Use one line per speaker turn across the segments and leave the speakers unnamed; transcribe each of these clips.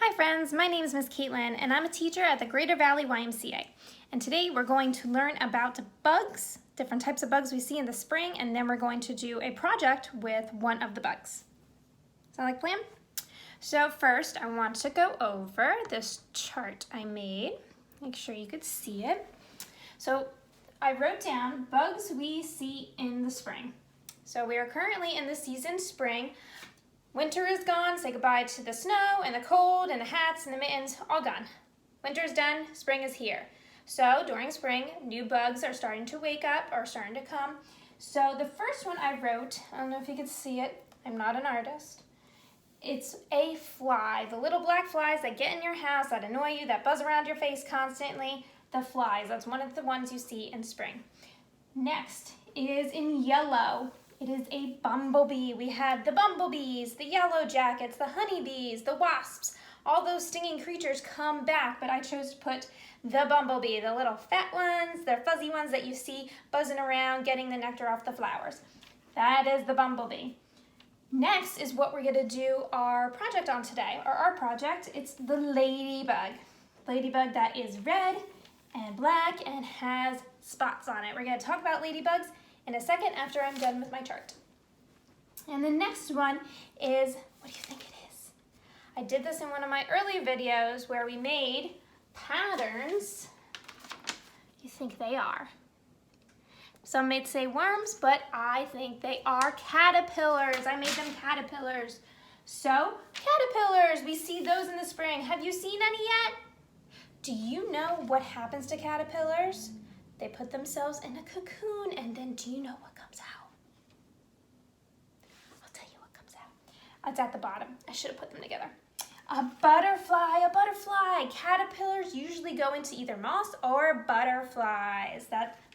Hi friends, my name is Miss Caitlin and I'm a teacher at the Greater Valley YMCA. And today we're going to learn about bugs, different types of bugs we see in the spring, and then we're going to do a project with one of the bugs. Sound like a plan? So first I want to go over this chart I made. Make sure you could see it. So I wrote down bugs we see in the spring. So we are currently in the season spring. Winter is gone, say goodbye to the snow and the cold and the hats and the mittens, all gone. Winter is done, spring is here. So during spring, new bugs are starting to wake up or starting to come. So the first one I wrote, I don't know if you can see it, I'm not an artist. It's a fly, the little black flies that get in your house, that annoy you, that buzz around your face constantly. The flies, that's one of the ones you see in spring. Next is in yellow. It is a bumblebee. We have the bumblebees, the yellow jackets, the honeybees, the wasps. All those stinging creatures come back, but I chose to put the bumblebee, the little fat ones, the fuzzy ones that you see buzzing around, getting the nectar off the flowers. That is the bumblebee. Next is what we're gonna do our project on today, or our project. It's the ladybug. Ladybug that is red and black and has spots on it. We're gonna talk about ladybugs in a second after I'm done with my chart. And the next one is, what do you think it is? I did this in one of my early videos where we made patterns. What do you think they are? Some may say worms, but I think they are caterpillars. I made them caterpillars. So, caterpillars, we see those in the spring. Have you seen any yet? Do you know what happens to caterpillars? They put themselves in a cocoon, and then do you know what comes out? I'll tell you what comes out. It's at the bottom. I should have put them together. A butterfly, a butterfly. Caterpillars usually go into either moths or butterflies.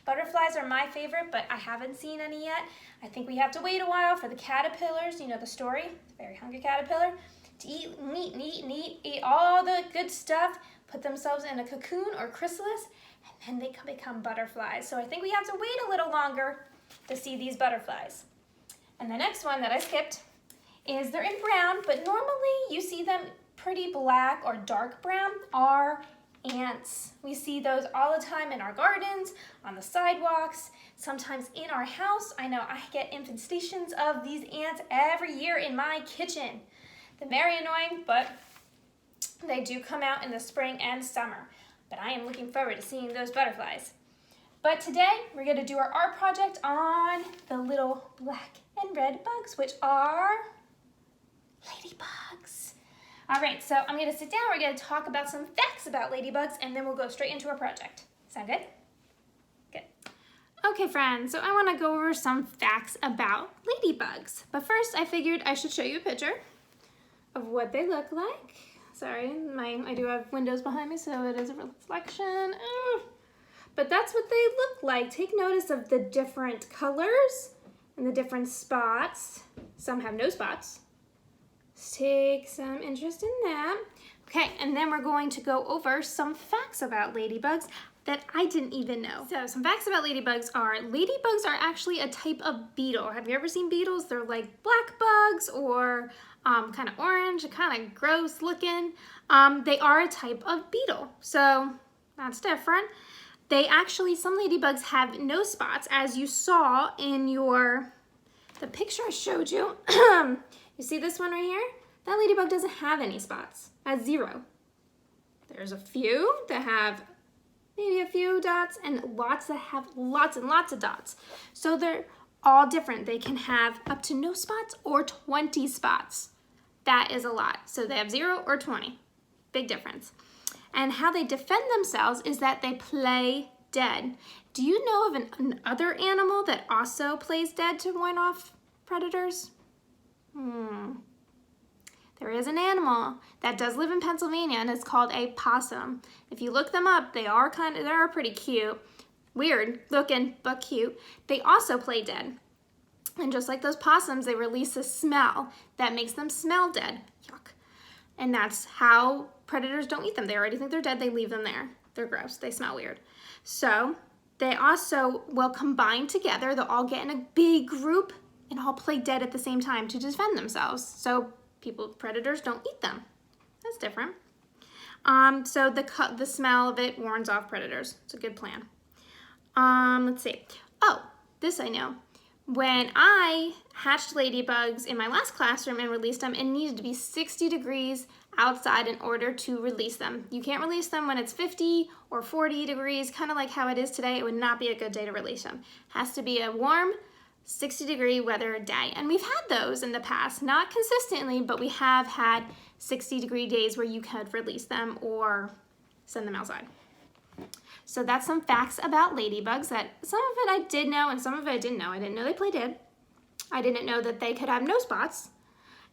Butterflies are my favorite, but I haven't seen any yet. I think we have to wait a while for the caterpillars. You know the story, the very hungry caterpillar, to eat meat and eat and eat, eat all the good stuff, put themselves in a cocoon or chrysalis, and then they can become butterflies. So I think we have to wait a little longer to see these butterflies. And the next one that I skipped is they're in brown, but normally you see them pretty black or dark brown, are ants. We see those all the time in our gardens, on the sidewalks, sometimes in our house. I know I get infestations of these ants every year in my kitchen. They're very annoying, but they do come out in the spring and summer. But I am looking forward to seeing those butterflies. But today, we're gonna do our art project on the little black and red bugs, which are ladybugs. All right, so I'm gonna sit down, we're gonna talk about some facts about ladybugs, and then we'll go straight into our project. Sound good? Good. Okay, friends, so I wanna go over some facts about ladybugs. But first, I figured I should show you a picture of what they look like. Sorry, I do have windows behind me, so it is a reflection. But that's what they look like. Take notice of the different colors and the different spots. Some have no spots. Let's take some interest in that. Okay, and then we're going to go over some facts about ladybugs that I didn't even know. So some facts about ladybugs are actually a type of beetle. Have you ever seen beetles? They're like black bugs or kind of orange, kind of gross looking. They are a type of beetle, so that's different. Some ladybugs have no spots, as you saw in the picture I showed you. You see this one right here? That ladybug doesn't have any spots, has 0. There's a few that have maybe a few dots and lots that have lots and lots of dots. So they're all different. They can have up to no spots or 20 spots. That is a lot. So they have 0 or 20. Big difference. And how they defend themselves is that they play dead. Do you know of another animal that also plays dead to warn off predators? There is an animal that does live in Pennsylvania, and it's called a possum. If you look them up, they're pretty cute. Weird looking, but cute. They also play dead. And just like those possums, they release a smell that makes them smell dead. Yuck. And that's how predators don't eat them. They already think they're dead, they leave them there. They're gross, they smell weird. So they also will combine together. They'll all get in a big group and all play dead at the same time to defend themselves. So predators don't eat them. That's different. So the smell of it warns off predators. It's a good plan. Let's see. Oh, this I know. When I hatched ladybugs in my last classroom and released them, it needed to be 60 degrees outside in order to release them. You can't release them when it's 50 or 40 degrees, kind of like how it is today. It would not be a good day to release them. It has to be a warm 60-degree weather day. And we've had those in the past, not consistently, but we have had 60-degree days where you could release them or send them outside. So that's some facts about ladybugs that some of it I did know and some of it I didn't know. I didn't know they play dead. I didn't know that they could have no spots.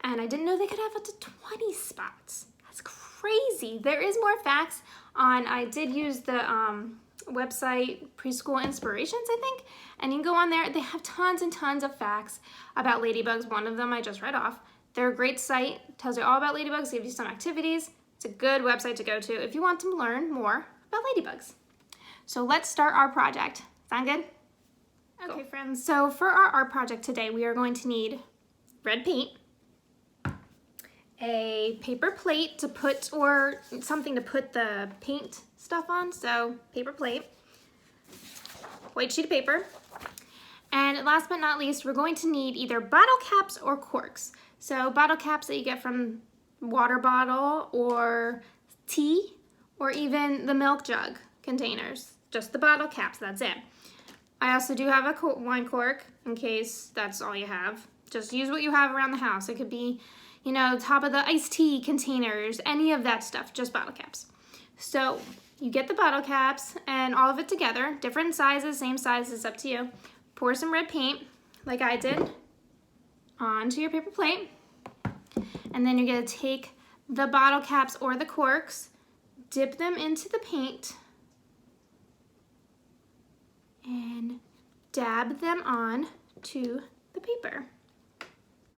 And I didn't know they could have up to 20 spots. That's crazy. There is more facts on, I did use the website Preschool Inspirations, I think. And you can go on there. They have tons and tons of facts about ladybugs. One of them I just read off. They're a great site. Tells you all about ladybugs, gives you some activities. It's a good website to go to if you want to learn more about ladybugs. So let's start our project. Sound good? Okay, cool. Friends, so for our art project today, we are going to need red paint, a paper plate to put, or something to put the paint stuff on, so paper plate, white sheet of paper, and last but not least, we're going to need either bottle caps or corks. So bottle caps that you get from water bottle or tea, or even the milk jug containers. Just the bottle caps, that's it. I also do have a wine cork in case that's all you have. Just use what you have around the house. It could be, you know, top of the iced tea containers, any of that stuff, just bottle caps. So you get the bottle caps and all of it together, different sizes, same sizes, up to you. Pour some red paint, like I did, onto your paper plate. And then you're gonna take the bottle caps or the corks, dip them into the paint, and dab them on to the paper.